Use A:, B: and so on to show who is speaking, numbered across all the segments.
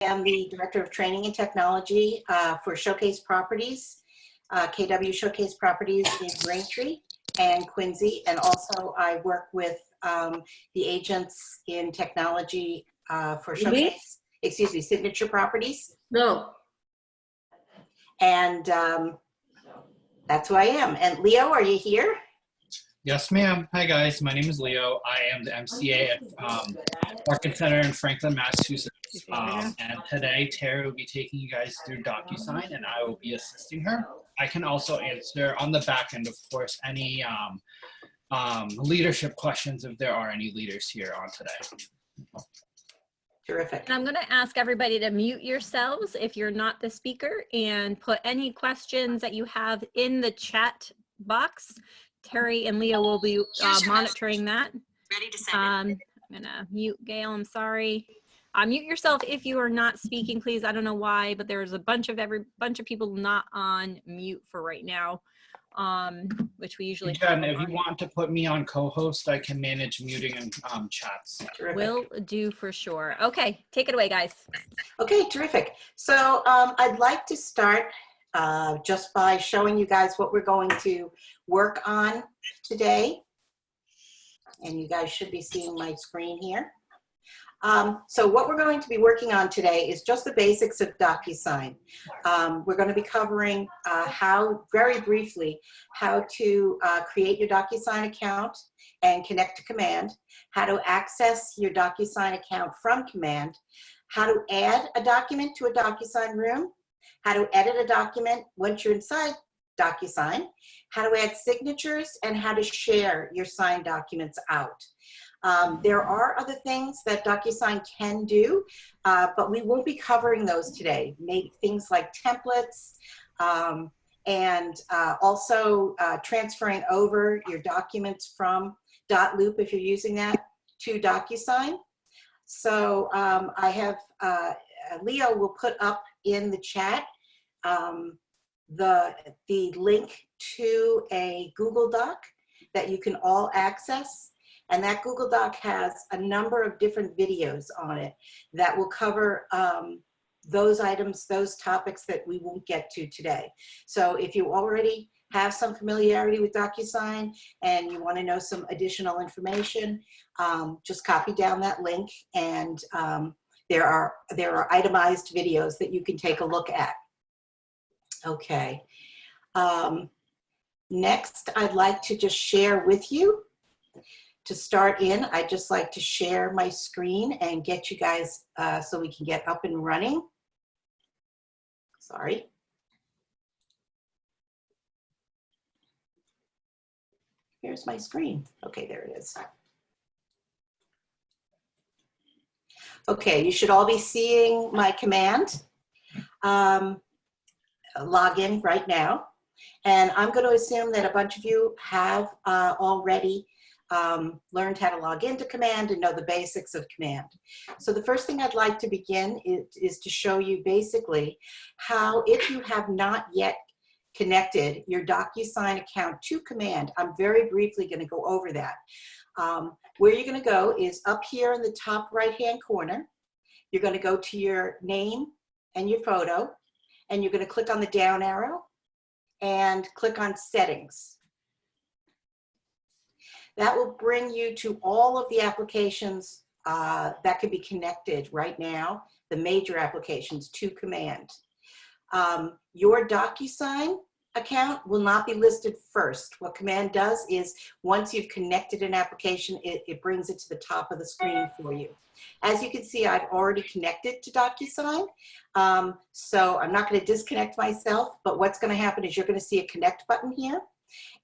A: am the Director of Training and Technology for Showcase Properties, KW Showcase Properties in Braintree and Quincy. And also I work with the agents in technology for Showcase, excuse me, Signature Properties.
B: No.
A: And that's who I am. And Leo, are you here?
C: Yes, ma'am. Hi, guys. My name is Leo. I am the MCA at Market Center in Franklin, Massachusetts. And today, Tara will be taking you guys through Docusign, and I will be assisting her. I can also answer on the back end, of course, any leadership questions if there are any leaders here on today.
A: Terrific.
D: And I'm going to ask everybody to mute yourselves if you're not the speaker and put any questions that you have in the chat box. Terry and Leo will be monitoring that.
E: Ready to send
D: I'm going to mute Gail. I'm sorry. Mute yourself if you are not speaking, please. I don't know why, but there's a bunch of people not on mute for right now, which we usually
C: Again, if you want to put me on co-host, I can manage muting and chats.
A: Terrific.
D: Will do for sure. Okay, take it away, guys.
A: Okay, terrific. So I'd like to start just by showing you guys what we're going to work on today. And you guys should be seeing my screen here. So what we're going to be working on today is just the basics of Docusign. We're going to be covering very briefly, how to create your Docusign account and connect to Command, how to access your Docusign account from Command, how to add a document to a Docusign room, how to edit a document once you're inside Docusign, how to add signatures, and how to share your signed documents out. There are other things that Docusign can do, but we won't be covering those today. Maybe things like templates and also transferring over your documents from .loop, if you're using that, to Docusign. So I have, Leo will put up in the chat the link to a Google Doc that you can all access. And that Google Doc has a number of different videos on it that will cover those items, those topics that we won't get to today. So if you already have some familiarity with Docusign and you want to know some additional information, just copy down that link, and there are itemized videos that you can take a look at. Okay. Next, I'd like to just share with you. To start in, I'd just like to share my screen and get you guys so we can get up and running. Sorry. Here's my screen. Okay, there it is. Okay, you should all be seeing my command. Log in right now. And I'm going to assume that a bunch of you have already learned how to log into Command and know the basics of Command. So the first thing I'd like to begin is to show you basically how, if you have not yet connected your Docusign account to Command, I'm very briefly going to go over that. Where you're going to go is up here in the top right-hand corner. You're going to go to your name and your photo, and you're going to click on the down arrow and click on Settings. That will bring you to all of the applications that can be connected right now, the major applications to Command. Your Docusign account will not be listed first. What Command does is, once you've connected an application, it brings it to the top of the screen for you. As you can see, I've already connected to Docusign, so I'm not going to disconnect myself, but what's going to happen is you're going to see a connect button here.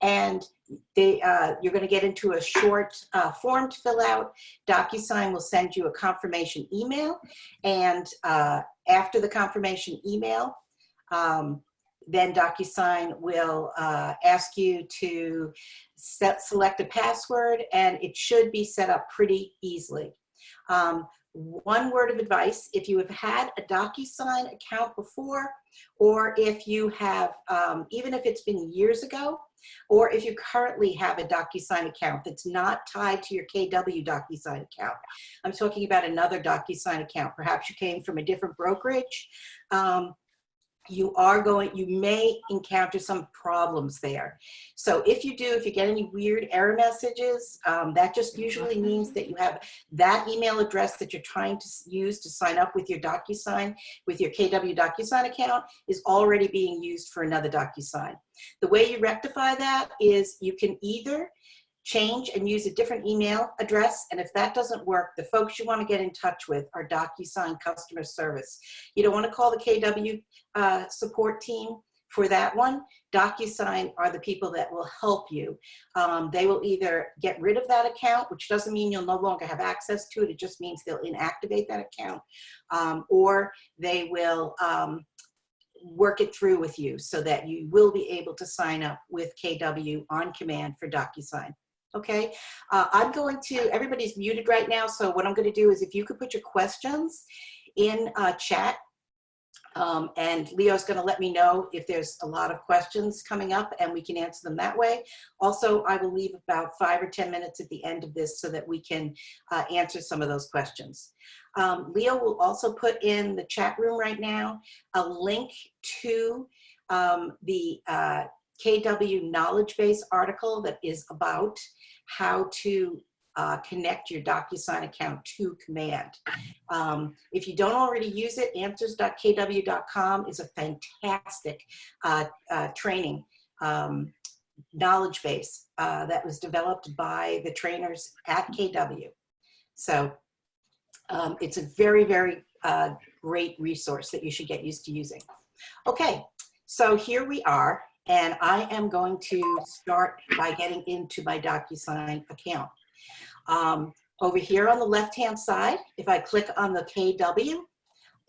A: And you're going to get into a short form to fill out. Docusign will send you a confirmation email, and after the confirmation email, then Docusign will ask you to select a password, and it should be set up pretty easily. One word of advice: if you have had a Docusign account before, or if you have, even if it's been years ago, or if you currently have a Docusign account that's not tied to your KW Docusign account. I'm talking about another Docusign account. Perhaps you came from a different brokerage. You may encounter some problems there. So if you get any weird error messages, that just usually means that you have that email address that you're trying to use to sign up with your Docusign, with your KW Docusign account, is already being used for another Docusign. The way you rectify that is you can either change and use a different email address, and if that doesn't work, the folks you want to get in touch with are Docusign customer service. You don't want to call the KW support team for that one. Docusign are the people that will help you. They will either get rid of that account, which doesn't mean you'll no longer have access to it, it just means they'll inactivate that account, or they will work it through with you so that you will be able to sign up with KW on command for Docusign. Okay, everybody's muted right now, so what I'm going to do is if you could put your questions in chat, and Leo's going to let me know if there's a lot of questions coming up and we can answer them that way. Also, I will leave about 5 or 10 minutes at the end of this so that we can answer some of those questions. Leo will also put in the chat room right now a link to the KW knowledge base article that is about how to connect your Docusign account to command. If you don't already use it, answers.kw.com is a fantastic training knowledge base that was developed by the trainers at KW. So it's a very, very great resource that you should get used to using. Okay, so here we are. And I am going to start by getting into my Docusign account. Over here on the left-hand side, if I click on the KW,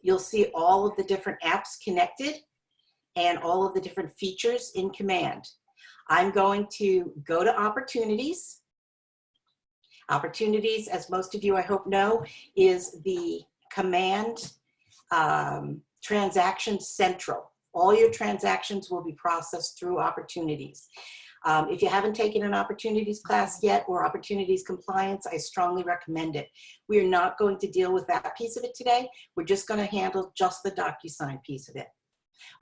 A: you'll see all of the different apps connected and all of the different features in command. I'm going to go to Opportunities. Opportunities, as most of you I hope know, is the command transaction central. All your transactions will be processed through Opportunities. If you haven't taken an Opportunities class yet or Opportunities compliance, I strongly recommend it. We are not going to deal with that piece of it today. We're just going to handle just the Docusign piece of it.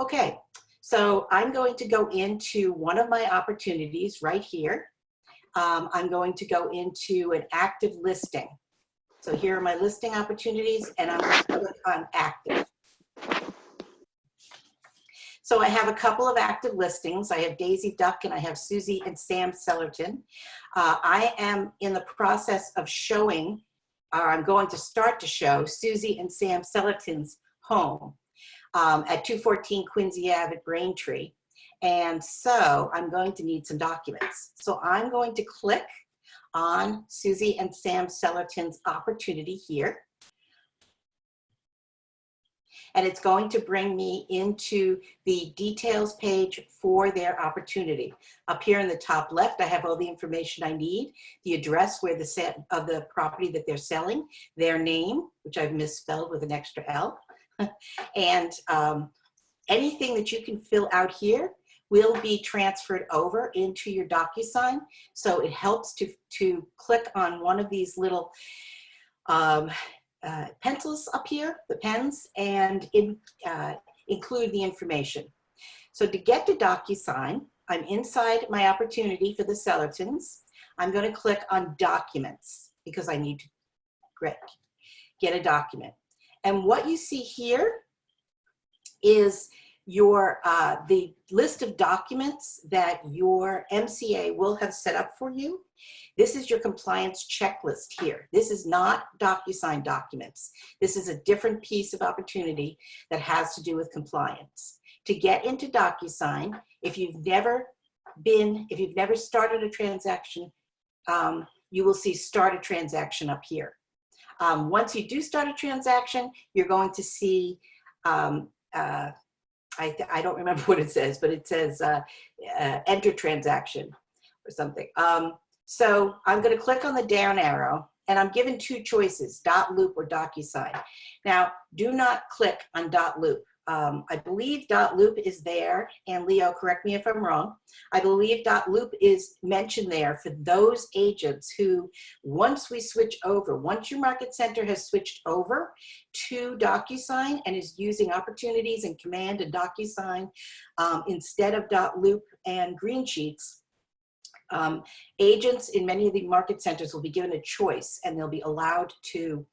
A: Okay, so I'm going to go into one of my opportunities right here. I'm going to go into an active listing. So here are my listing opportunities, and I'm going to click on active. So I have a couple of active listings. I have Daisy Duck and I have Susie and Sam Sellerton. I am in the process of showing, or I'm going to start to show Susie and Sam Sellerton's home at 214 Quincy Ave at Braintree. And so I'm going to need some documents. So I'm going to click on Susie and Sam Sellerton's opportunity here. And it's going to bring me into the details page for their opportunity. Up here in the top left, I have all the information I need, the address where of the property that they're selling, their name, which I've misspelled with an extra L, and anything that you can fill out here will be transferred over into your Docusign. So it helps to click on one of these little pencils up here, the pens, and include the information. So to get to Docusign, I'm inside my opportunity for the Sellertons. I'm going to click on Documents because I need to get a document. And what you see here is your the list of documents that your MCA will have set up for you. This is your compliance checklist here. This is not Docusign documents. This is a different piece of opportunity that has to do with compliance. To get into Docusign, if you've never started a transaction, you will see Start a Transaction up here. Once you do start a transaction, you're going to see I don't remember what it says, but it says enter transaction or something. So I'm going to click on the down arrow, and I'm given two choices, .loop or Docusign. Now, do not click on .loop. I believe .loop is there, and Leo, correct me if I'm wrong. I believe .loop is mentioned there for those agents who, once we switch over, once your market center has switched over to Docusign and is using opportunities and Command and Docusign instead of .loop and green sheets, agents in many of the market centers will be given a choice, and they'll be allowed to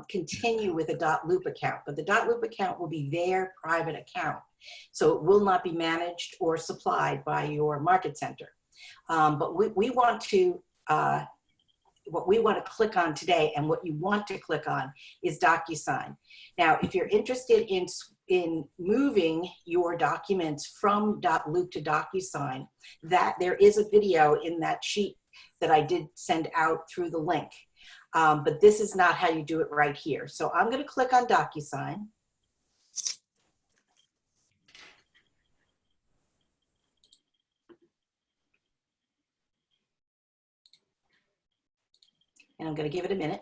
A: continue with a .loop account, but the .loop account will be their private account. So it will not be managed or supplied by your market center. But we want to, what we want to click on today, and what you want to click on, is Docusign. Now, if you're interested in moving your documents from .loop to Docusign, that there is a video in that sheet that I did send out through the link. But this is not how you do it right here. So I'm going to click on Docusign. And I'm going to give it a minute.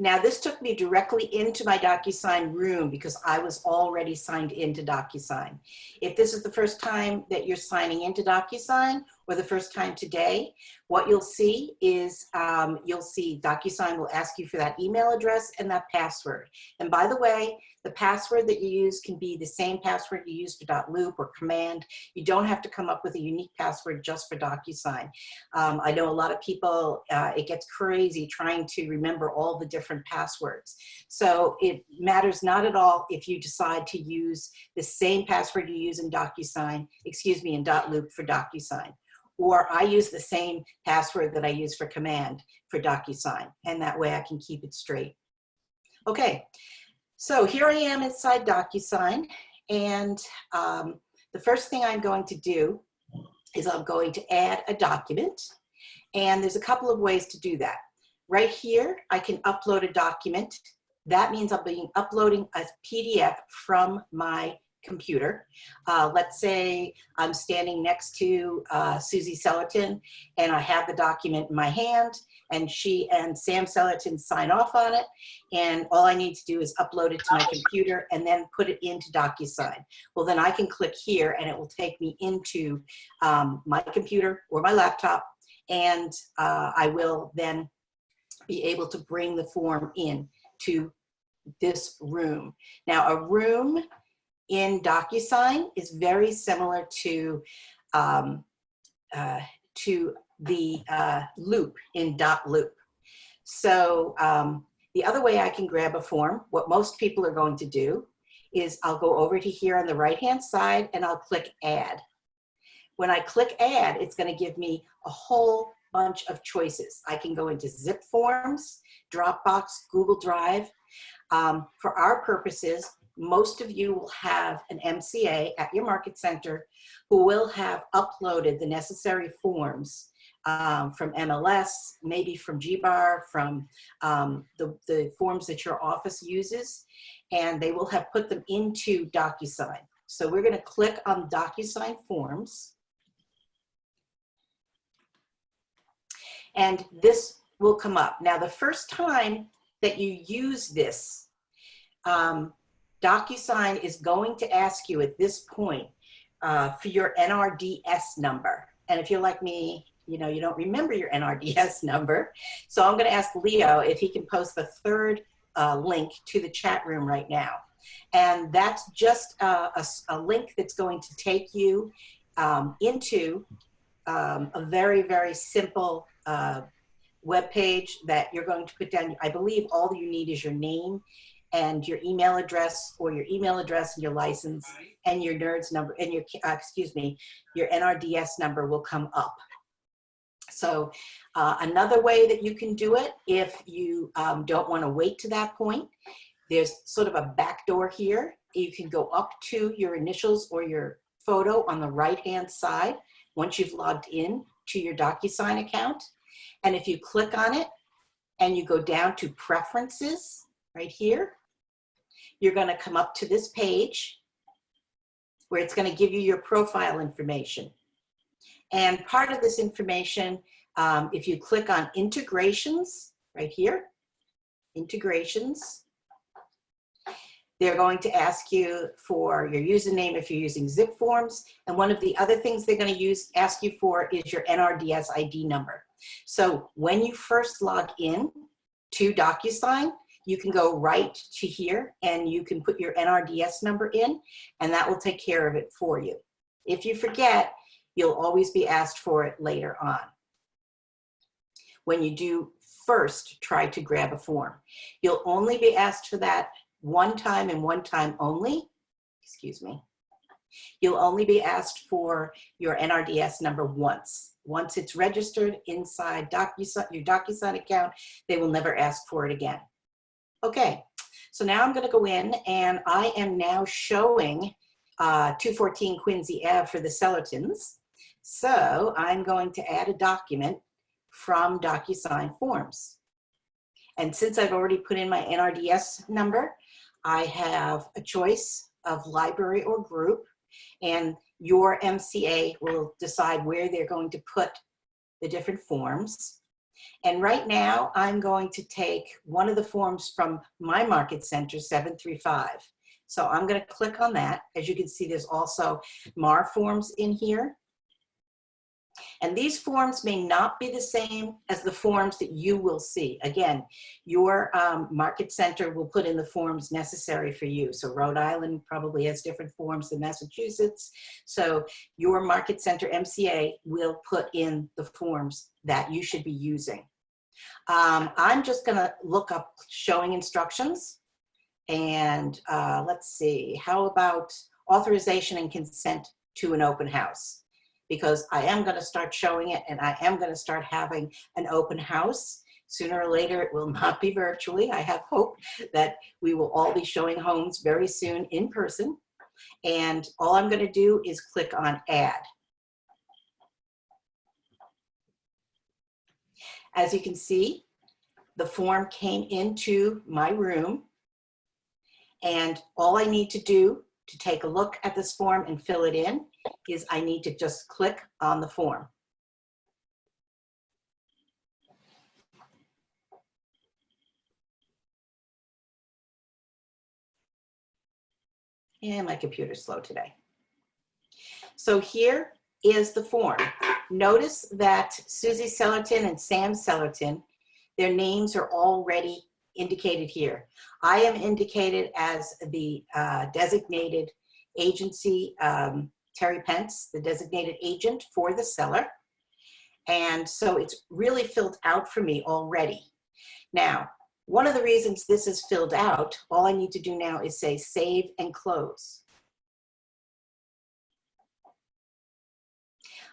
A: Now, this took me directly into my Docusign room because I was already signed into Docusign. If this is the first time that you're signing into Docusign, or the first time today, what you'll see is you'll see Docusign will ask you for that email address and that password. And by the way, the password that you use can be the same password you use for .loop or Command. You don't have to come up with a unique password just for Docusign. I know a lot of people, it gets crazy trying to remember all the different passwords. So it matters not at all if you decide to use the same password you use in Docusign, excuse me, in .loop for Docusign. Or I use the same password that I use for Command for Docusign, and that way I can keep it straight. Okay, so here I am inside Docusign, and the first thing I'm going to do is I'm going to add a document, and there's a couple of ways to do that. Right here, I can upload a document. That means I'll be uploading a PDF from my computer. Let's say I'm standing next to Susie Sellerton, and I have the document in my hand, and she and Sam Sellerton sign off on it, and all I need to do is upload it to my computer and then put it into Docusign. Well, then I can click here and it will take me into my computer or my laptop, and I will then be able to bring the form in to this room. Now, a room in Docusign is very similar to the loop in .loop. So the other way I can grab a form, what most people are going to do, is I'll go over to here on the right-hand side and I'll click Add. When I click Add, it's going to give me a whole bunch of choices. I can go into zip forms, Dropbox, Google Drive. For our purposes, most of you will have an MCA at your market center who will have uploaded the necessary forms from MLS, maybe from GBAR, from the forms that your office uses, and they will have put them into Docusign. So we're going to click on Docusign Forms, and this will come up. Now, the first time that you use this, Docusign is going to ask you at this point for your NRDS number. And if you're like me, you know, you don't remember your NRDS number. So I'm going to ask Leo if he can post the third link to the chat room right now. And that's just a link that's going to take you into a very, very simple web page that you're going to put down. I believe all you need is your name and your email address, or your email address and your license, and your NERDS number, and your, excuse me, your NRDS number will come up. So another way that you can do it, if you don't want to wait to that point, there's sort of a back door here. You can go up to your initials or your photo on the right-hand side once you've logged in to your Docusign account. And if you click on it and you go down to Preferences right here, you're going to come up to this page where it's going to give you your profile information. And part of this information, if you click on Integrations right here, integrations. They're going to ask you for your username if you're using zip forms. And one of the other things they're going to ask you for is your NRDS ID number. So when you first log in to Docusign, you can go right to here and you can put your NRDS number in, and that will take care of it for you. If you forget, you'll always be asked for it later on. When you do first try to grab a form, you'll only be asked for that one time and one time only. Excuse me. You'll only be asked for your NRDS number once. Once it's registered inside your Docusign account, they will never ask for it again. Okay, so now I'm going to go in and I am now showing 214 Quincy Ave for the Sellertons. So I'm going to add a document from Docusign Forms. And since I've already put in my NRDS number, I have a choice of library or group, and your MCA will decide where they're going to put the different forms. And right now, I'm going to take one of the forms from my Market Center 735. So I'm going to click on that. As you can see, there's also MAR forms in here. And these forms may not be the same as the forms that you will see. Again, your Market Center will put in the forms necessary for you. So Rhode Island probably has different forms than Massachusetts. So your Market Center MCA will put in the forms that you should be using. I'm just going to look up showing instructions. And let's see, how about authorization and consent to an open house? Because I am going to start showing it and I am going to start having an open house. Sooner or later, it will not be virtually. I have hope that we will all be showing homes very soon in person. And all I'm going to do is click on add. As you can see, the form came into my room. And all I need to do to take a look at this form and fill it in is I need to just click on the form. And my computer's slow today. So here is the form. Notice that Susie Sellerton and Sam Sellerton, their names are already indicated here. I am indicated as the designated agency, Terry Pence, the designated agent for the seller. And so it's really filled out for me already. Now, one of the reasons this is filled out, all I need to do now is say save and close.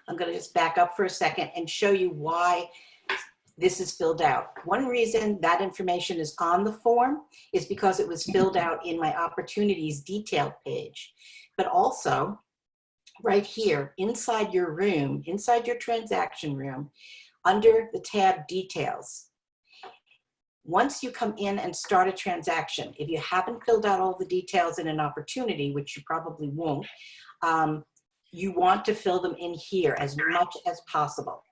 A: I'm going to just back up for a second and show you why this is filled out. One reason that information is on the form is because it was filled out in my opportunities detailed page. But also, right here, inside your room, inside your transaction room, under the tab details, once you come in and start a transaction, if you haven't filled out all the details in an opportunity, which you probably won't, you want to fill them in here as much as possible.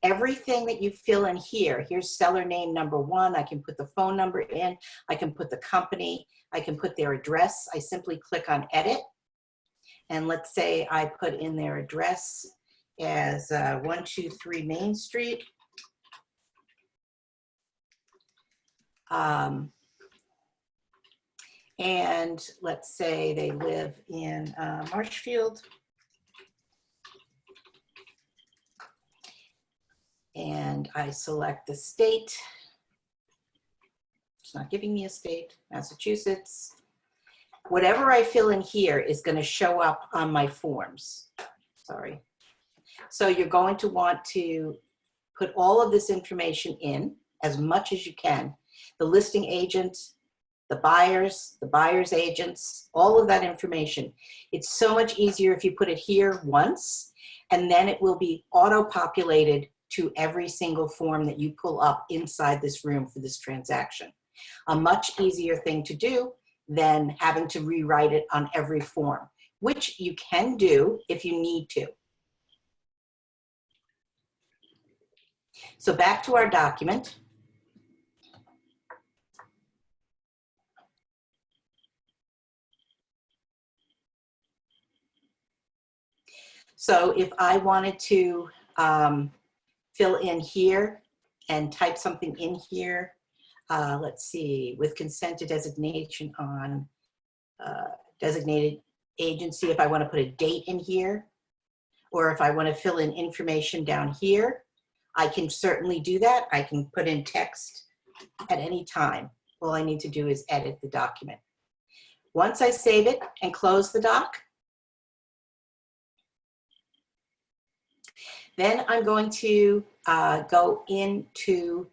A: Everything that you fill in here, here's seller name number 1, I can put the phone number in, I can put the company, I can put their address. I simply click on edit. And let's say I put in their address as 123 Main Street. And let's say they live in Marshfield. And I select the state. It's not giving me a state, Massachusetts. Whatever I fill in here is going to show up on my forms. Sorry. So you're going to want to put all of this information in as much as you can. The listing agent, the buyer's agents, all of that information. It's so much easier if you put it here once, and then it will be auto-populated to every single form that you pull up inside this room for this transaction. A much easier thing to do than having to rewrite it on every form, which you can do if you need to. So back to our document. So if I wanted to fill in here and type something in here, let's see, with consent to designation on designated agency, if I want to put a date in here, or if I want to fill in information down here, I can certainly do that. I can put in text at any time. All I need to do is edit the document. Once I save it and close the doc, then I'm going to go into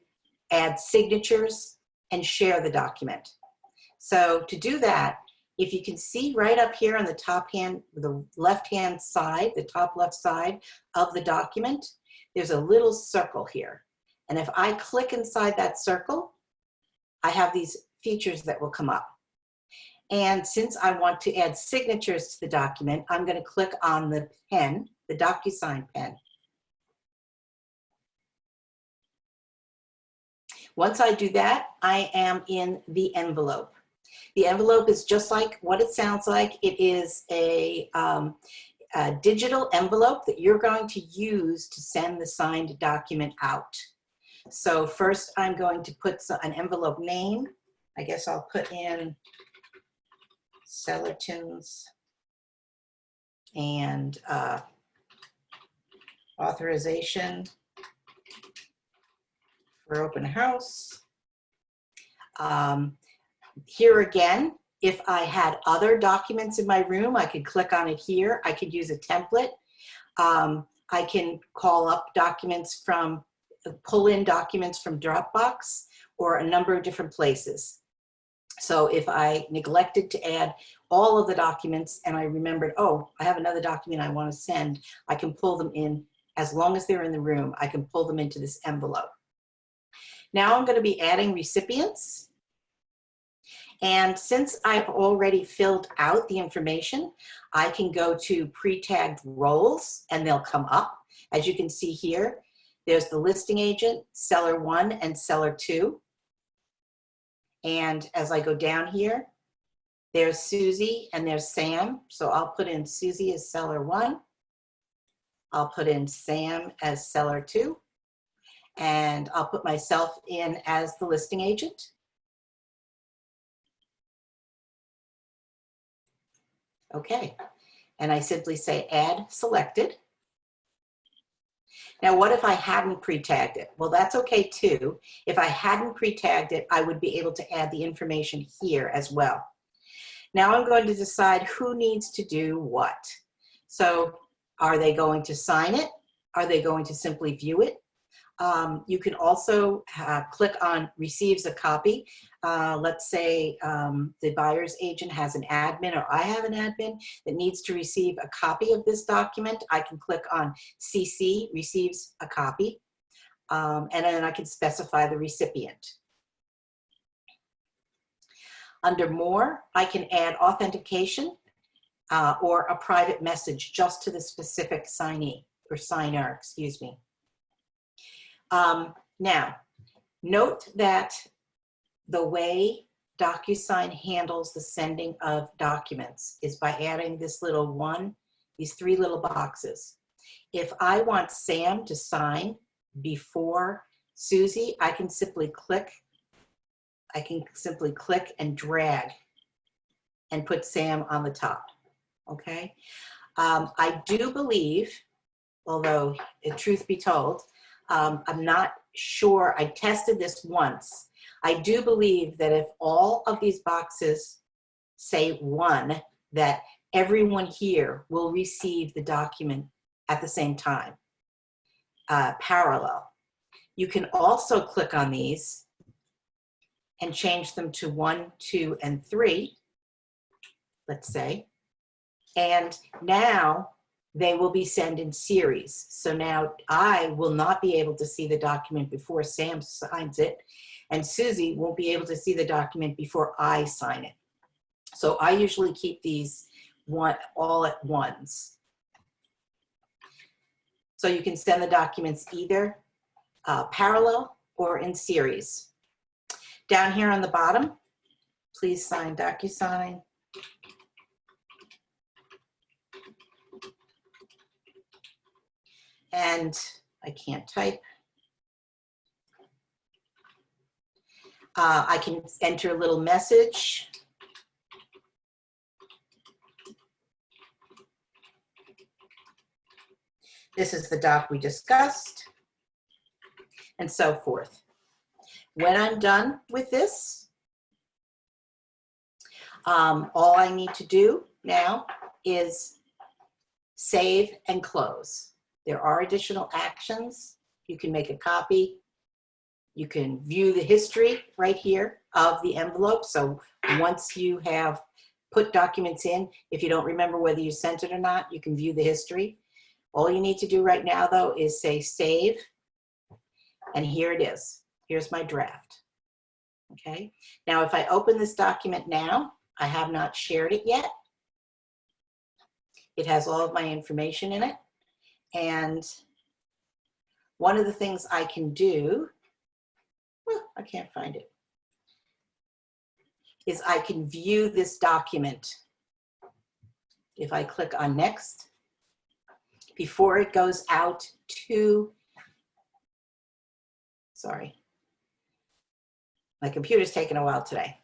A: add signatures and share the document. So to do that, if you can see right up here on the the left-hand side, the top left side of the document, there's a little circle here. And if I click inside that circle, I have these features that will come up. And since I want to add signatures to the document, I'm going to click on the pen, the Docusign pen. Once I do that, I am in the envelope. The envelope is just like what it sounds like. It is a digital envelope that you're going to use to send the signed document out. So first I'm going to put an envelope name. I guess I'll put in Sellerton's and authorization for open house. Here again, if I had other documents in my room, I could click on it here. I could use a template. I can call up documents from, pull in documents from Dropbox or a number of different places. So if I neglected to add all of the documents and I remembered, oh, I have another document I want to send, I can pull them in. As long as they're in the room, I can pull them into this envelope. Now I'm going to be adding recipients. And since I've already filled out the information, I can go to pre-tagged roles and they'll come up. As you can see here, there's the listing agent, seller 1 and seller 2. And as I go down here, there's Susie and there's Sam. So I'll put in Susie as seller 1. I'll put in Sam as seller 2. And I'll put myself in as the listing agent. Okay, and I simply say add selected. Now what if I hadn't pre-tagged it? Well, that's okay too. If I hadn't pre-tagged it, I would be able to add the information here as well. Now I'm going to decide who needs to do what. So are they going to sign it? Are they going to simply view it? You can also click on receives a copy. Let's say the buyer's agent has an admin or I have an admin that needs to receive a copy of this document. I can click on CC, receives a copy, and then I can specify the recipient. Under more, I can add authentication or a private message just to the specific signee or signer, excuse me. Now, note that the way Docusign handles the sending of documents is by adding this little these 3 little boxes. If I want Sam to sign before Susie, I can simply click and drag and put Sam on the top, okay? I do believe, although truth be told, I'm not sure, I tested this once. I do believe that if all of these boxes say 1, that everyone here will receive the document at the same time, parallel. You can also click on these and change them to 1, 2, and 3, let's say, and now they will be sent in series. So now I will not be able to see the document before Sam signs it, and Susie won't be able to see the document before I sign it. So I usually keep these all at once. So you can send the documents either parallel or in series. Down here on the bottom, please sign Docusign. and I can't type. I can enter a little message. This is the doc we discussed, and so forth. When I'm done with this, all I need to do now is save and close. There are additional actions. You can make a copy. You can view the history right here of the envelope. So once you have put documents in, if you don't remember whether you sent it or not, you can view the history. All you need to do right now, though, is say save, and here it is. Here's my draft. Okay. Now, if I open this document now, I have not shared it yet. It has all of my information in it. And one of the things I can do, well, I can't find it, is I can view this document. If I click on next, before it goes out to, sorry, my computer's taking a while today.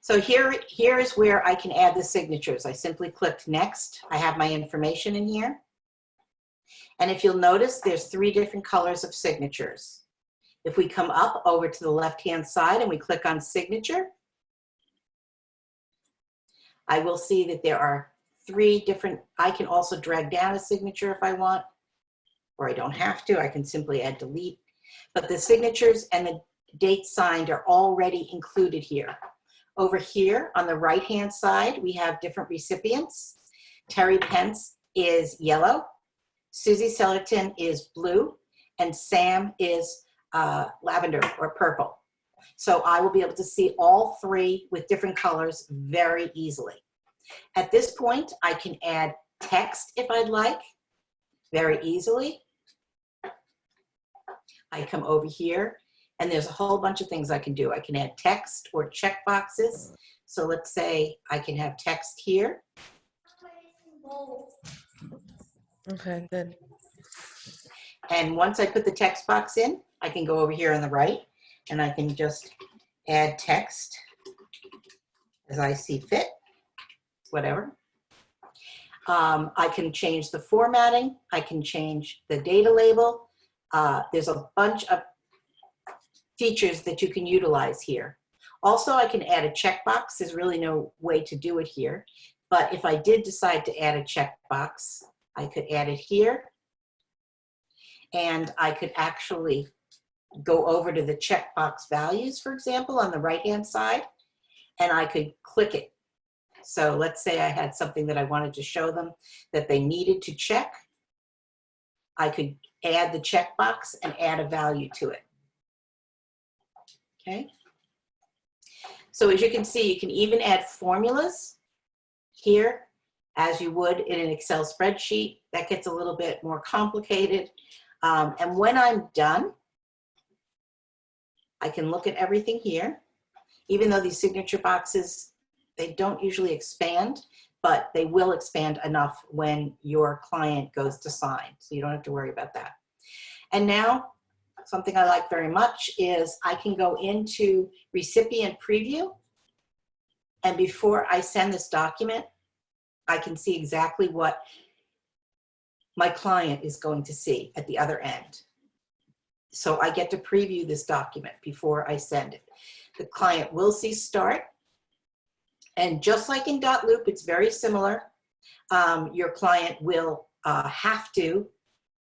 A: So here is where I can add the signatures. I simply clicked next. I have my information in here. And if you'll notice, there's 3 different colors of signatures. If we come up over to the left-hand side and we click on signature, I will see that there are 3 different, I can also drag down a signature if I want, or I don't have to. I can simply add delete. But the signatures and the date signed are already included here. Over here on the right-hand side, we have different recipients. Terry Pence is yellow, Susie Sellerton is blue, and Sam is lavender or purple. So I will be able to see all 3 with different colors very easily. At this point, I can add text if I'd like, very easily. I come over here, and there's a whole bunch of things I can do. I can add text or check boxes. So let's say I can have text here.
B: Okay, good.
A: And once I put the text box in, I can go over here on the right, and I can just add text as I see fit, whatever. I can change the formatting. I can change the data label. There's a bunch of features that you can utilize here. Also, I can add a checkbox. There's really no way to do it here. But if I did decide to add a checkbox, I could add it here. And I could actually go over to the checkbox values, for example, on the right-hand side, and I could click it. So let's say I had something that I wanted to show them that they needed to check. I could add the checkbox and add a value to it. Okay. So as you can see, you can even add formulas here as you would in an Excel spreadsheet. That gets a little bit more complicated. And when I'm done, I can look at everything here. Even though these signature boxes, they don't usually expand, but they will expand enough when your client goes to sign. So you don't have to worry about that. And now, something I like very much is I can go into recipient preview, and before I send this document, I can see exactly what my client is going to see at the other end. So I get to preview this document before I send it. The client will see start, and just like in .loop, it's very similar. Your client will have to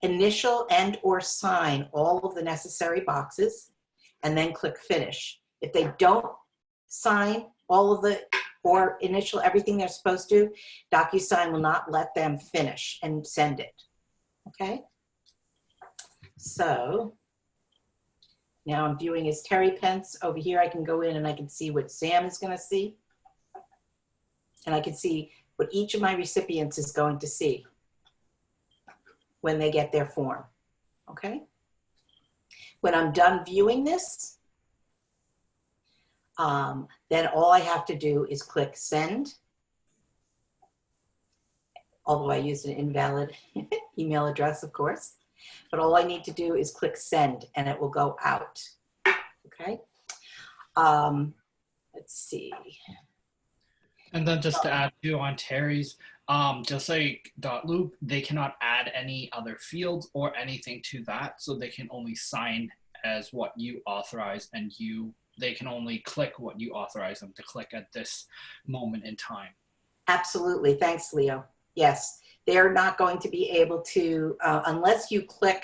A: initial and or sign all of the necessary boxes and then click finish. If they don't sign all of the or initial everything they're supposed to, Docusign will not let them finish and send it. Okay? So now I'm viewing his Terry Pence. Over here I can go in and I can see what Sam is going to see. And I can see what each of my recipients is going to see when they get their form. Okay? When I'm done viewing this, then all I have to do is click send. Although I used an invalid email address, of course. But all I need to do is click send and it will go out. Okay. Let's see.
C: And then just to add to on Terry's, just like .loop, they cannot add any other fields or anything to that. So they can only sign as what you authorize, and they can only click what you authorize them to click at this moment in time.
A: Absolutely. Thanks, Leo. Yes, they're not going to be able to, unless you click,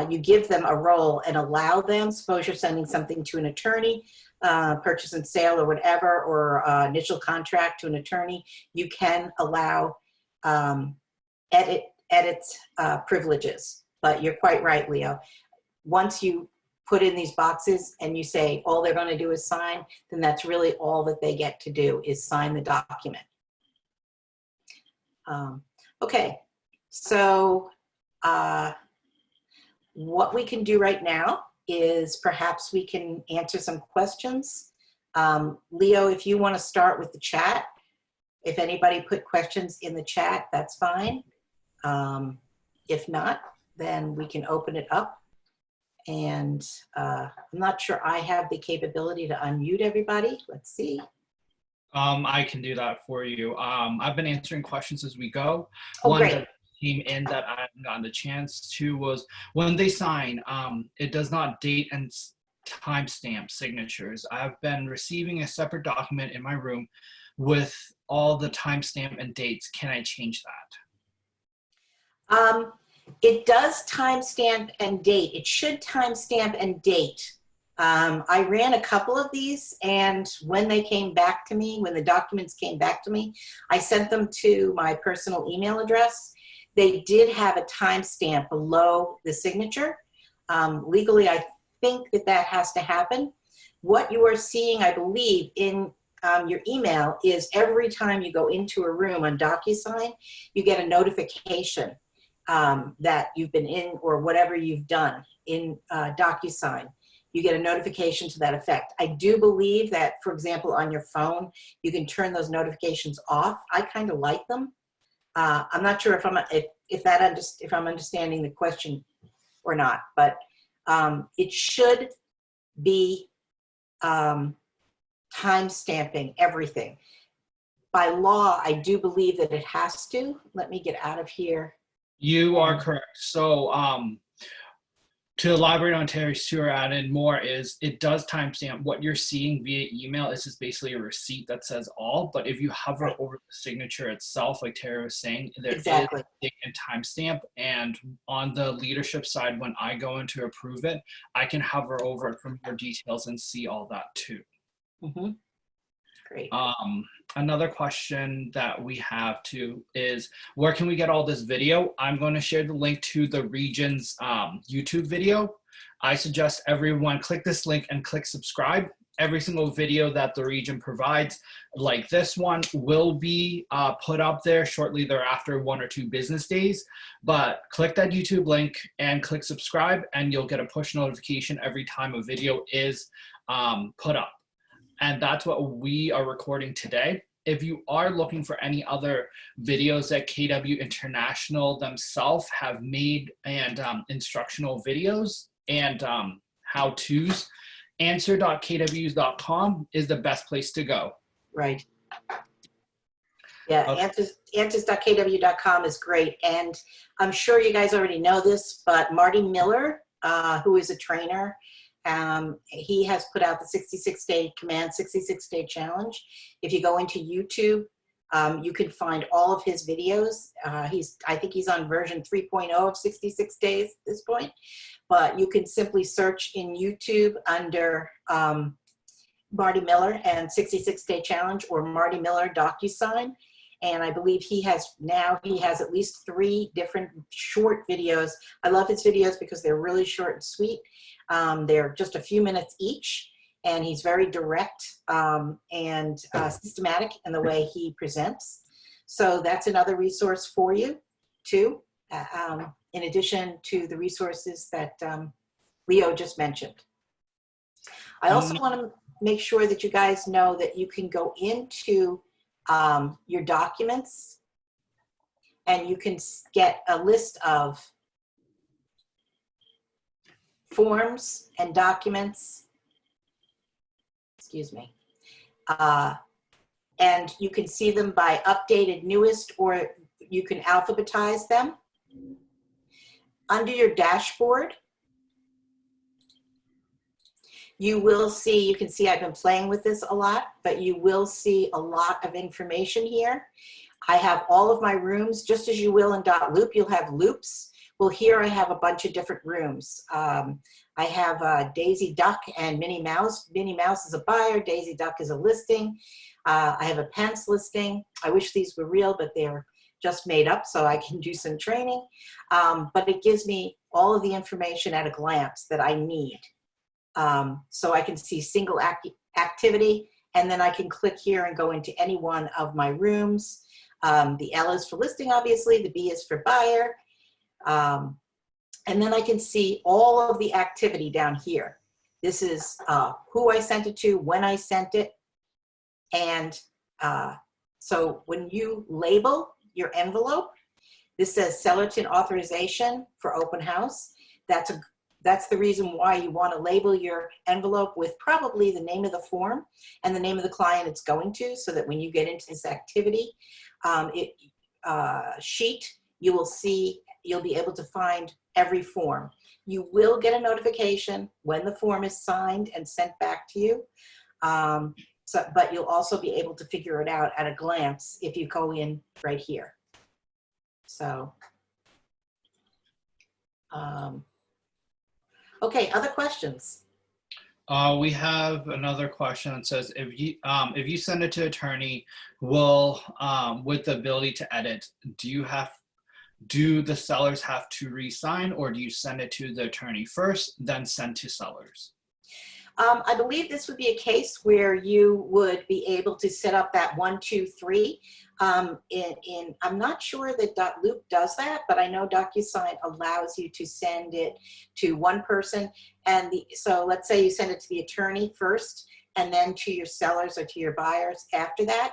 A: you give them a role and allow them, suppose you're sending something to an attorney, purchase and sale or whatever, or initial contract to an attorney, you can allow edit privileges. But you're quite right, Leo. Once you put in these boxes and you say all they're going to do is sign, then that's really all that they get to do is sign the document. Okay, so what we can do right now is perhaps we can answer some questions. Leo, if you want to start with the chat, if anybody put questions in the chat, that's fine. If not, then we can open it up. And I'm not sure I have the capability to unmute everybody. Let's see.
C: I can do that for you. I've been answering questions as we go.
A: Oh,
C: One
A: great.
C: that came in that I haven't gotten the chance to was when they sign, it does not date and timestamp signatures. I've been receiving a separate document in my room with all the timestamp and dates. Can I change that?
A: It does timestamp and date. It should timestamp and date. I ran a couple of these, and when they came back to me, when the documents came back to me, I sent them to my personal email address. They did have a timestamp below the signature. Legally, I think that has to happen. What you are seeing, I believe, in your email is every time you go into a room on Docusign, you get a notification that you've been in or whatever you've done in Docusign. You get a notification to that effect. I do believe that, for example, on your phone, you can turn those notifications off. I kind of like them. I'm not sure if I'm understanding the question or not, but it should be time stamping everything. By law, I do believe that it has to. Let me get out of here.
C: You are correct. So to elaborate on Terry's tour, add in more is it does timestamp. What you're seeing via email is just basically a receipt that says all, but if you hover over the signature itself, like Terry was saying, there is a date and timestamp. And on the leadership side, when I go in to approve it, I can hover over it for more details and see all that too.
A: Mm-hmm. Great.
C: Another question that we have too is where can we get all this video? I'm going to share the link to the region's YouTube video. I suggest everyone click this link and click subscribe. Every single video that the region provides, like this one, will be put up there shortly thereafter, 1 or 2 business days. But click that YouTube link and click subscribe, and you'll get a push notification every time a video is put up. And that's what we are recording today. If you are looking for any other videos that KW International themselves have made and instructional videos and how-tos, answer.kws.com is the best place to go.
A: Right. Yeah, okay. Answers.kw.com is great. And I'm sure you guys already know this, but Marty Miller, who is a trainer, he has put out the 66-day command, 66-day challenge. If you go into YouTube, you can find all of his videos. I think he's on version 3.0 of 66 days at this point, but you can simply search in YouTube under Marty Miller and 66-day challenge or Marty Miller Docusign. And I believe he has at least 3 different short videos. I love his videos because they're really short and sweet. They're just a few minutes each, and he's very direct and systematic in the way he presents. So that's another resource for you too, in addition to the resources that Leo just mentioned. I also want to make sure that you guys know that you can go into your documents and you can get a list of forms and documents. Excuse me. And you can see them by updated, newest, or you can alphabetize them. Under your dashboard, you will see, you can see I've been playing with this a lot, but you will see a lot of information here. I have all of my rooms, just as you will in .loop, you'll have loops. Well, here I have a bunch of different rooms. I have Daisy Duck and Minnie Mouse. Minnie Mouse is a buyer, Daisy Duck is a listing. I have a Pence listing. I wish these were real, but they're just made up so I can do some training. But it gives me all of the information at a glance that I need. So I can see single activity, and then I can click here and go into any one of my rooms. The L is for listing, obviously. The B is for buyer. And then I can see all of the activity down here. This is who I sent it to, when I sent it. And so when you label your envelope, this says Sellerton authorization for open house. That's the reason why you want to label your envelope with probably the name of the form and the name of the client it's going to, so that when you get into this activity sheet, you will see, you'll be able to find every form. You will get a notification when the form is signed and sent back to you. But you'll also be able to figure it out at a glance if you go in right here. So, okay, other questions?
C: We have another question that says, if you send it to attorney, will with the ability to edit, do the sellers have to re-sign, or do you send it to the attorney first, then send to sellers?
A: I believe this would be a case where you would be able to set up that 1, 2, 3. I'm not sure that .loop does that, but I know Docusign allows you to send it to one person. And so let's say you send it to the attorney first, and then to your sellers or to your buyers after that.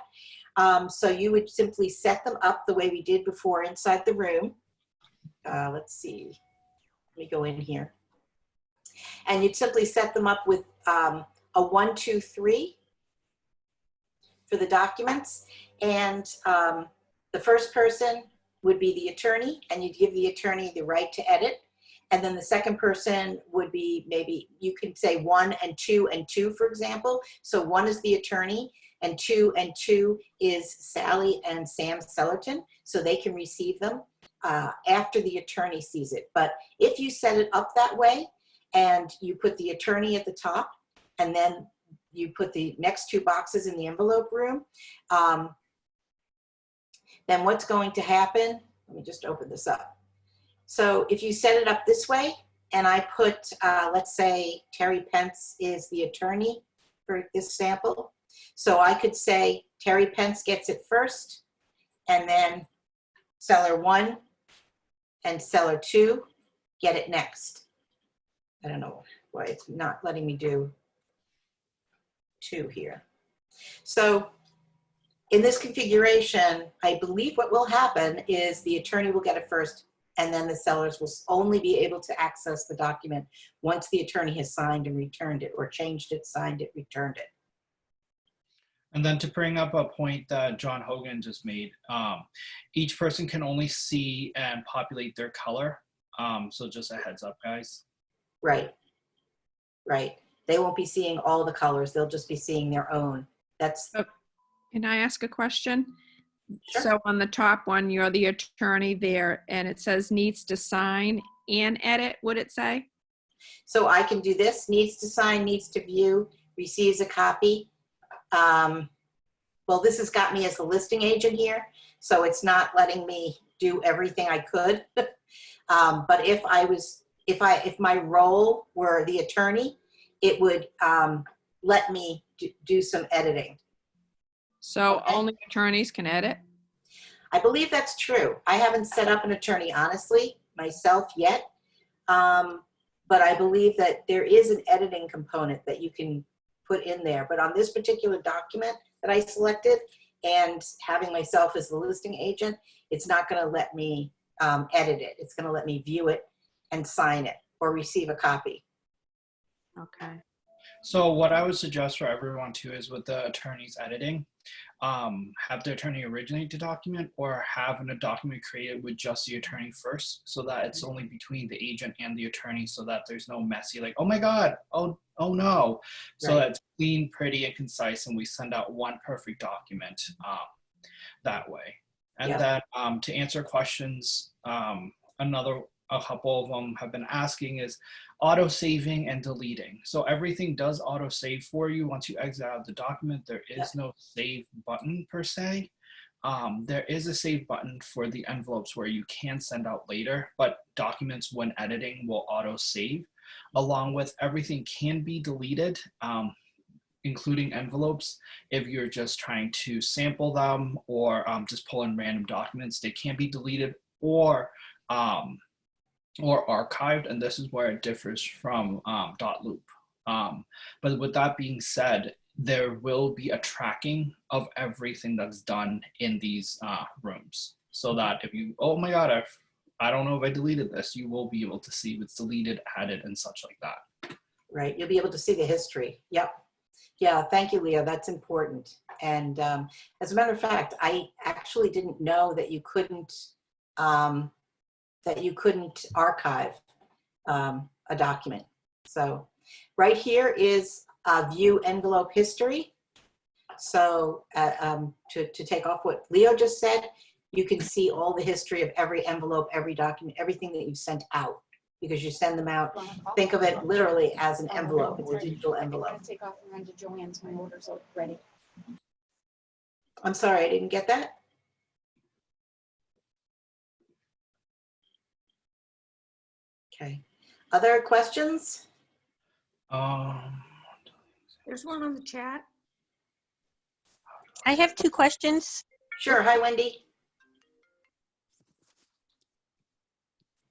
A: So you would simply set them up the way we did before inside the room. Let's see, let me go in here. And you'd simply set them up with a 1, 2, 3 for the documents. And the first person would be the attorney, and you'd give the attorney the right to edit. And then the second person would be, maybe you can say 1 and 2 and 2, for example. So 1 is the attorney, and 2 and 2 is Sally and Sam Sellerton, so they can receive them after the attorney sees it. But if you set it up that way, and you put the attorney at the top, and then you put the next 2 boxes in the envelope room, then what's going to happen, let me just open this up. So if you set it up this way, and I put, let's say Terry Pence is the attorney for this sample. So I could say Terry Pence gets it first, and then seller 1 and seller 2 get it next. I don't know why it's not letting me do 2 here. So in this configuration, I believe what will happen is the attorney will get it first, and then the sellers will only be able to access the document once the attorney has signed and returned it, or changed it, signed it, returned it.
C: And then to bring up a point that John Hogan just made, each person can only see and populate their color. So just a heads up, guys.
A: Right, right. They won't be seeing all the colors. They'll just be seeing their own. That's.
E: Can I ask a question?
A: Sure.
E: So on the top one, you're the attorney there, and it says needs to sign and edit, would it say?
A: So I can do this, needs to sign, needs to view, receives a copy. Well, this has got me as the listing agent here, so it's not letting me do everything I could. But if my role were the attorney, it would let me do some editing.
E: So
A: Okay.
E: only attorneys can edit?
A: I believe that's true. I haven't set up an attorney, honestly, myself yet. But I believe that there is an editing component that you can put in there. But on this particular document that I selected, and having myself as the listing agent, it's not going to let me edit it. It's going to let me view it and sign it or receive a copy.
E: Okay.
C: So what I would suggest for everyone too is with the attorney's editing, have the attorney originate the document or having a document created with just the attorney first, so that it's only between the agent and the attorney, so that there's no messy like, oh my God, oh no. So
A: Right.
C: that it's clean, pretty, and concise, and we send out one perfect document that way. And
A: Yeah.
C: then to answer questions, a couple of them have been asking is auto saving and deleting. So everything does auto save for you once you exit out of the document. There is no save button per se. There is a save button for the envelopes where you can send out later, but documents when editing will auto save. Along with everything can be deleted, including envelopes. If you're just trying to sample them or just pull in random documents, they can be deleted or archived, and this is where it differs from .loop. But with that being said, there will be a tracking of everything that's done in these rooms, so that if you, oh my God, I don't know if I deleted this, you will be able to see if it's deleted, added, and such like that.
A: Right. You'll be able to see the history. Yep. Yeah. Thank you, Leo. That's important. And as a matter of fact, I actually didn't know that you couldn't archive a document. So right here is view envelope history. So to take off what Leo just said, you can see all the history of every envelope, every document, everything that you sent out, because you send them out. Think of it literally as an envelope. It's a digital envelope.
F: Take off and run to Joanne's. My order's ready.
A: I'm sorry, I didn't get that. Okay. Other questions?
E: There's one on the chat.
G: I have 2 questions.
A: Sure. Hi, Wendy.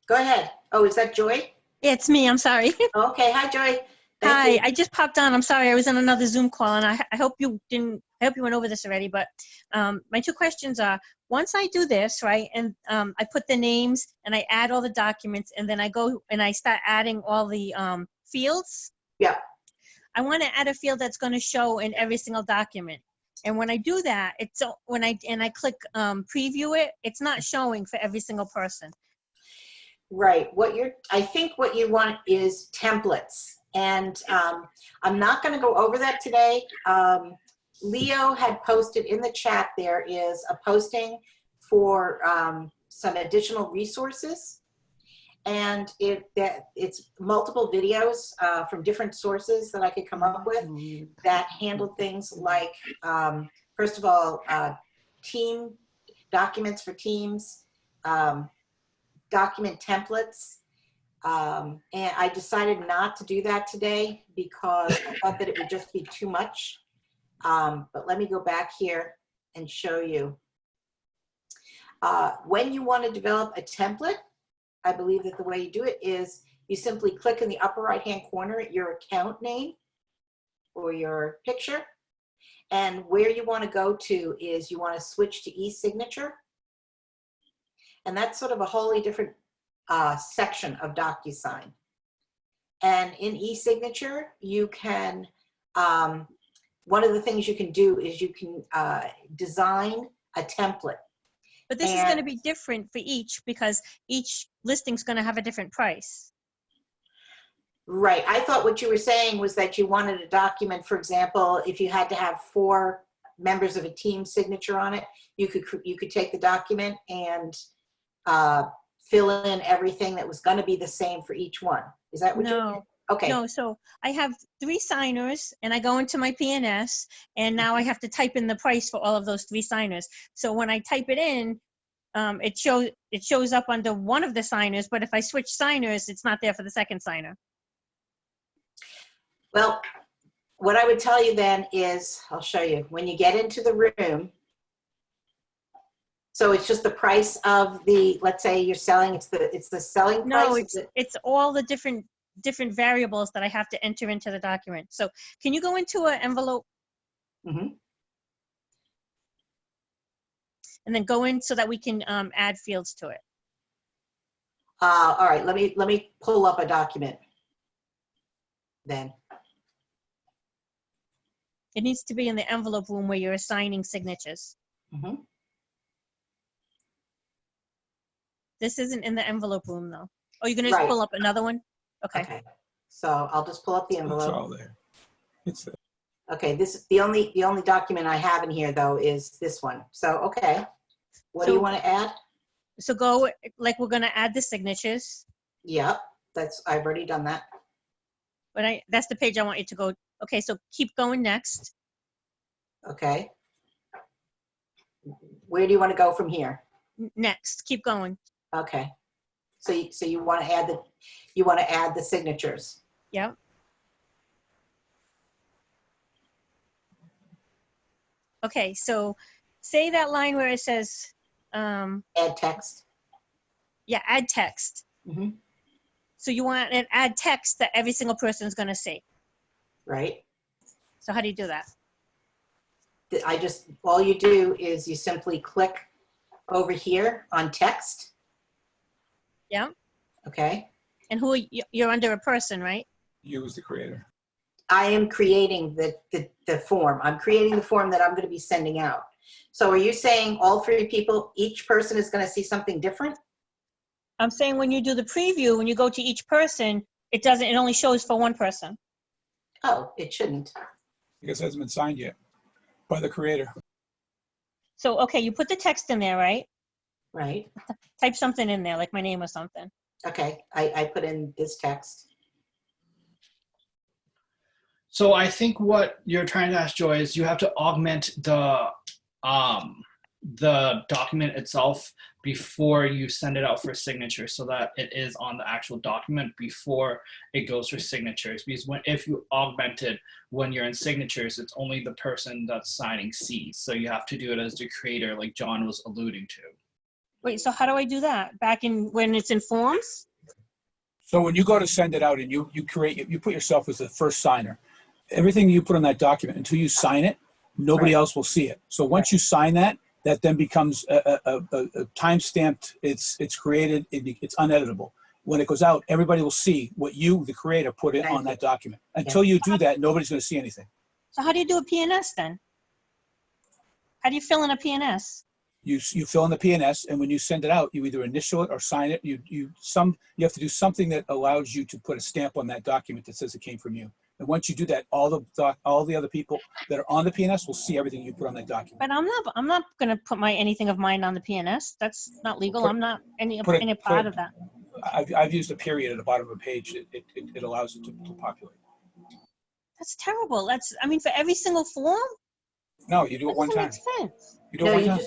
A: Go ahead. Oh, is that Joy?
G: It's me, I'm sorry.
A: Okay. Hi, Joy. Thank
G: Hi,
A: you.
G: I just popped on. I'm sorry, I was on another Zoom call, and I hope you went over this already, but my 2 questions are, once I do this, right, and I put the names and I add all the documents, and then I go and I start adding all the fields.
A: Yeah.
G: I want to add a field that's going to show in every single document. And when I do that, it's when I click preview it, it's not showing for every single person.
A: Right. I think what you want is templates. And I'm not going to go over that today. Leo had posted in the chat, there is a posting for some additional resources. And it's multiple videos from different sources that I could come up with that handle things like, first of all, team documents for teams, document templates. And I decided not to do that today because I thought that it would just be too much. But let me go back here and show you. When you want to develop a template, I believe that the way you do it is you simply click in the upper right-hand corner at your account name or your picture. And where you want to go to is you want to switch to e-signature. And that's sort of a wholly different section of Docusign. And in e-signature, you can, one of the things you can do is you can design a template.
G: But this is going to be different for each, because each listing's going to have a different price.
A: Right. I thought what you were saying was that you wanted a document, for example, if you had to have 4 members of a team signature on it, you could take the document and fill in everything that was going to be the same for each one. Is that what
G: No.
A: Okay.
G: No, so I have 3 signers, and I go into my P&S, and now I have to type in the price for all of those 3 signers. So when I type it in, it shows up under one of the signers, but if I switch signers, it's not there for the second signer.
A: Well, what I would tell you then is, I'll show you, when you get into the room, so it's just the price of the, let's say you're selling, it's the selling price?
G: No, it's all the different variables that I have to enter into the document. So can you go into an envelope?
A: Mm-hmm.
G: And then go in so that we can add fields to it.
A: All right, let me pull up a document. then.
G: It needs to be in the envelope room where you're assigning signatures.
A: Mhm.
G: This isn't in the envelope room though. Oh, you're gonna just
A: Right.
G: pull up another one? Okay.
A: Okay. So I'll just pull up the
H: It's
A: envelope.
H: all there. It's there.
A: Okay, the only document I have in here though is this one. So, okay. What do you
G: So-
A: want to add?
G: So go, like, we're gonna add the signatures,
A: Yep, I've already done that.
G: but that's the page I want you to go. Okay, so keep going next.
A: Okay. Where do you want to go from here?
G: Next, keep going.
A: Okay. So you want to add the signatures.
G: Yep. Okay, so say that line where it says,
A: Add text.
G: yeah, add text.
A: Mhm.
G: So you want an add text that every single person is gonna see.
A: Right?
G: So how do you do that?
A: All you do is you simply click over here on text.
G: Yeah.
A: Okay.
G: And you're under a person, right?
H: You as the creator.
A: I am creating the form. I'm creating the form that I'm going to be sending out. So are you saying all three people, each person is going to see something different?
G: I'm saying when you do the preview, when you go to each person, it only shows for one person.
A: Oh, it shouldn't.
H: Because it hasn't been signed yet by the creator.
G: So, okay, you put the text in there, right?
A: Right.
G: Type something in there, like my name or something.
A: Okay. I put in this text.
C: So I think what you're trying to ask, Joy, is you have to augment the document itself before you send it out for signature, so that it is on the actual document before it goes for signatures. Because if you augment it when you're in signatures, it's only the person that's signing sees. So you have to do it as the creator, like John was alluding to.
G: Wait, so how do I do that? When it's in forms?
H: So when you go to send it out and you put yourself as the first signer, everything you put on that document, until you sign it, nobody
A: Right.
H: else will see it. So once you sign that then becomes a time-stamped, it's created, it's uneditable. When it goes out, everybody will see what you, the creator, put in on that document. Until you do that, nobody's going to see anything.
G: So how do you do a PNS then? How do you fill in a PNS?
H: You fill in the PNS, and when you send it out, you either initial it or sign it. You have to do something that allows you to put a stamp on that document that says it came from you. And once you do that, all the other people that are on the PNS will see everything you put on that document.
G: But I'm not going to put anything of mine on the PNS. That's not legal. I'm not any part of that.
H: I've used a period at the bottom of a page. It allows it to populate.
G: That's terrible. For every single form?
H: No, you do it one time.
G: That doesn't make sense.
H: You do it
A: No,
H: one
A: you
H: time.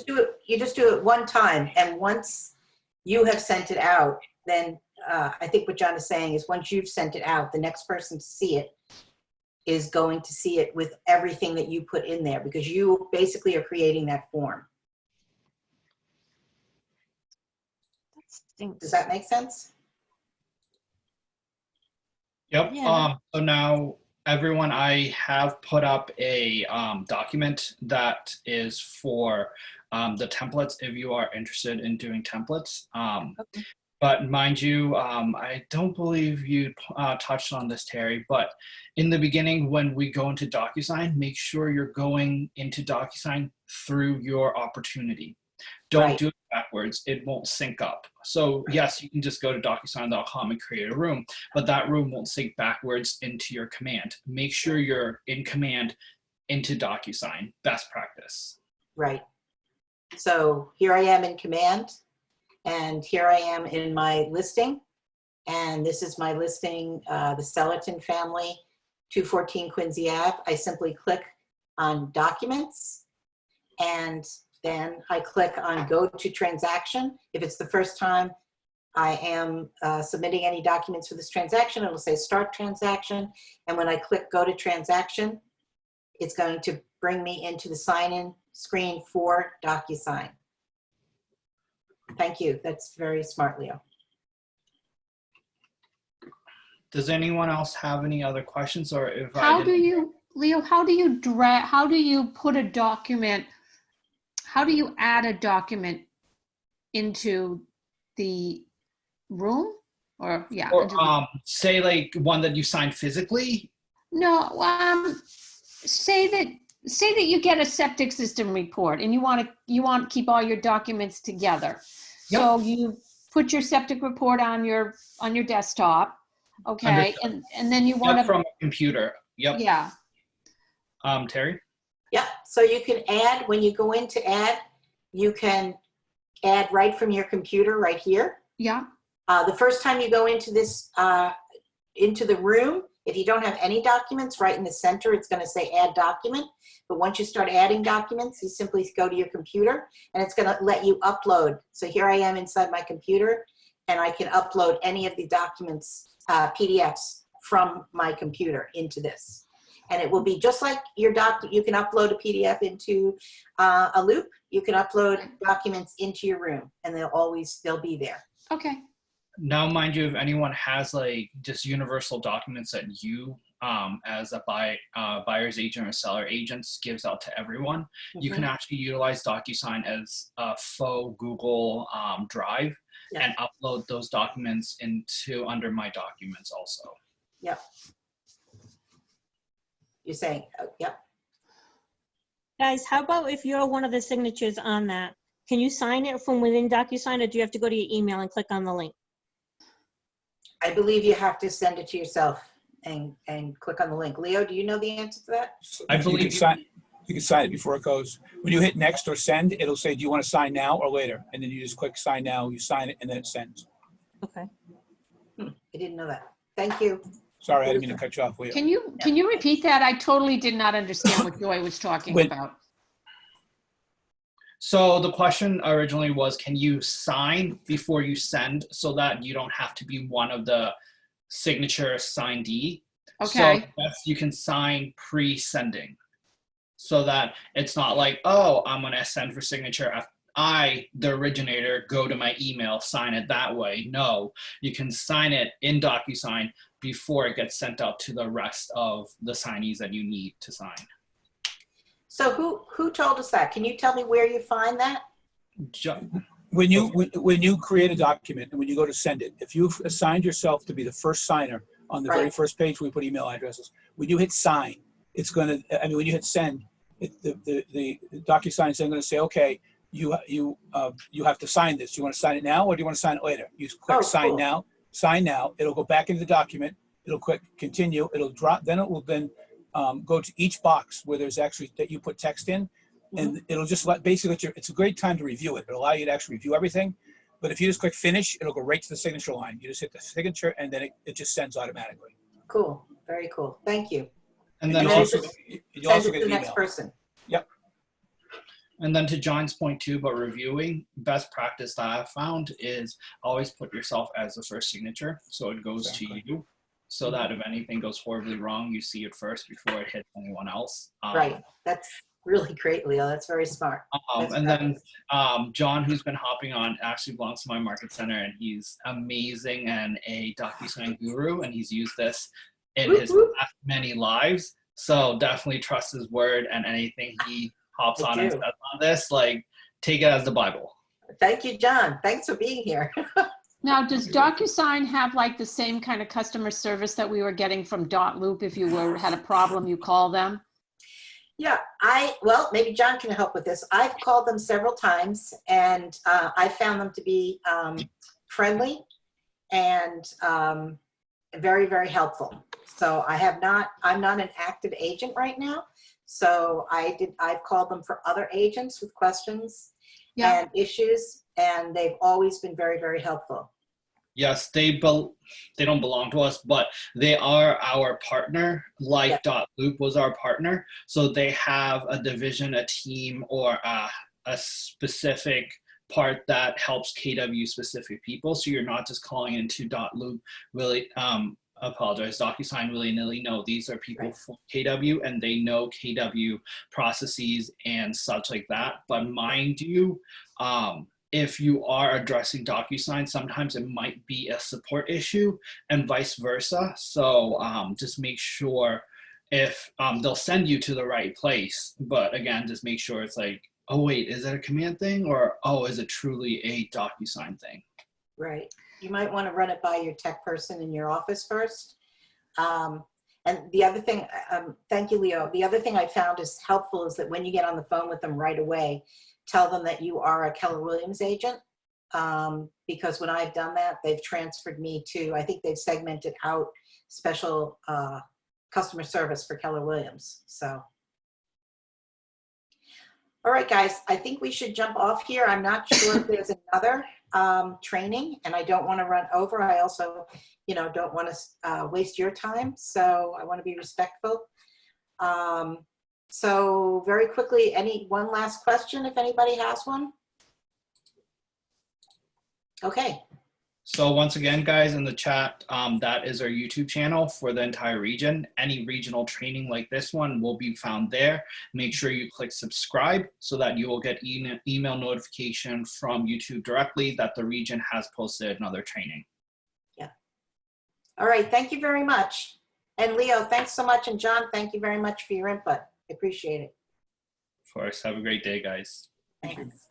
A: just do it one time. And once you have sent it out, then I think what John is saying is once you've sent it out, the next person to see it is going to see it with everything that you put in there, because you basically are creating that form.
G: That stinks.
A: Does that make sense?
C: Yep.
G: Yeah.
C: So now, everyone, I have put up a document that is for the templates if you are interested in doing templates.
G: Okay.
C: But mind you, I don't believe you touched on this, Terry, but in the beginning, when we go into Docusign, make sure you're going into Docusign through your opportunity. Don't
A: Right.
C: do it backwards. It won't sync up. So yes, you can just go to docusign.com and create a room, but that room won't sync backwards into your command. Make sure you're in command into Docusign. Best practice.
A: Right. So here I am in command, and here I am in my listing. And this is my listing, the Sellerton family, 214 Quincy Ave. I simply click on documents, and then I click on go to transaction. If it's the first time I am submitting any documents for this transaction, it'll say start transaction. And when I click go to transaction, it's going to bring me into the sign-in screen for Docusign. Thank you. That's very smart, Leo.
C: Does anyone else have any other questions, or if
F: How do you, Leo, how do you put a document, how do you add a document into the room? Or, yeah.
C: Or
F: into the-
C: say like one that you signed physically.
F: No, say that you get a septic system report and you want to keep all your documents together.
C: Yep.
F: So you put your septic report on your desktop, okay,
C: Understood.
F: and then you want
C: Yep,
F: to,
C: from a computer. Yep.
F: yeah,
C: Terry?
A: Yep, so you can add, when you go in to add, you can add right from your computer right here.
F: yeah,
A: The first time you go into this, into the room, if you don't have any documents, right in the center, it's going to say add document. But once you start adding documents, you simply go to your computer and it's going to let you upload. So here I am inside my computer and I can upload any of the documents, PDFs from my computer into this. And it will be just like your you can upload a PDF into a loop. You can upload documents into your room and they'll be there.
F: okay.
C: Now, mind you, if anyone has like just universal documents that you, as a buyer's agent or seller agent, gives out to everyone, you can actually utilize Docusign as a faux Google Drive and upload those documents into under My Documents also.
A: Yep. You're saying, yep.
G: Guys, how about if you're one of the signatures on that? Can you sign it from within DocuSign, or do you have to go to your email and click on the link?
A: I believe you have to send it to yourself and click on the link. Leo, do you know the answer to that?
C: I believe
H: you can sign it before it goes. When you hit next or send, it'll say, do you want to sign now or later? And then you just click sign now, you sign it, and then it sends.
G: Okay.
A: I didn't know that. Thank you.
H: Sorry, I didn't mean to cut you off, Leo.
F: Can you repeat that? I totally did not understand what Joy was talking about.
C: So the question originally was, can you sign before you send so that you don't have to be one of the signature signee?
F: Okay.
C: So yes, you can sign pre-sending so that it's not like, oh, I'm going to send for signature. I, the originator, go to my email, sign it that way. No, you can sign it in DocuSign before it gets sent out to the rest of the signees that you need to sign.
A: So who told us that? Can you tell me where you find that?
H: When you create a document and when you go to send it, if you've assigned yourself to be the first signer on the very first page, we put email addresses. When you hit sign, it's going to, I mean, when you hit send, the DocuSign is then going to say, okay, you have to sign this. Do you want to sign it now or do you want to sign it later? You click sign now, sign now. It'll go back into the document. It'll click continue. It'll drop. Then it will go to each box where there's actually that you put text in, and it'll just basically let you. It's a great time to review it. It'll allow you to actually review everything. But if you just click finish, it'll go right to the signature line. You just hit the signature, and then it just sends automatically.
A: Cool. Very cool. Thank you.
C: And then
H: you
C: also,
A: send
H: get
A: it to
H: an
A: the next
H: email.
A: person.
H: Yep.
C: and then to John's point too about reviewing, best practice that I've found is always put yourself as the first signature, so it goes to you, so that if anything goes horribly wrong, you see it first before it hits anyone else.
A: Right. That's really great, Leo. That's very smart.
C: And then John, who's been hopping on, actually belongs to my market center, and he's amazing and a Docusign guru, and he's used this in his past many lives. So definitely trust his word, and anything he hops on and says on this, like, take it as the Bible.
A: Thank you, John. Thanks for being here.
F: Now, does DocuSign have like the same kind of customer service that we were getting from Dotloop? If you had a problem, you call them?
A: Yeah, well, maybe John can help with this. I've called them several times, and I found them to be friendly and very, very helpful. So I'm not an active agent right now. So I've called them for other agents with questions and issues, and they've always been very, very helpful.
C: Yes, they don't belong to us, but they are our partner, like Dotloop was our partner. So they have a division, a team, or a specific part that helps KW specific people. So you're not just calling into Dotloop Docusign willy-nilly. No, these are people from KW, and they know KW processes and such like that. But mind you, if you are addressing Docusign, sometimes it might be a support issue and vice versa. So just make sure if they'll send you to the right place. But again, just make sure it's like, oh wait, is it a command thing? Or, oh, is it truly a Docusign thing?
A: Right. you might want to run it by your tech person in your office first. And the other thing, thank you, Leo. The other thing I found is helpful is that when you get on the phone with them right away, tell them that you are a Keller Williams agent. Because when I've done that, they've transferred me to, I think they've segmented out special customer service for Keller Williams. So, all right, guys, I think we should jump off here. I'm not sure if there's another training, and I don't want to run over. I also, don't want to waste your time, so I want to be respectful. So very quickly, one last question, if anybody has one? Okay.
C: So once again, guys, in the chat, that is our YouTube channel for the entire region. Any regional training like this one will be found there. Make sure you click subscribe so that you will get email notification from YouTube directly that the region has posted another training.
A: Yeah. All right. Thank you very much. And Leo, thanks so much. And John, thank you very much for your input. I appreciate it.
C: Of course. Have a great day, guys.
A: Thanks.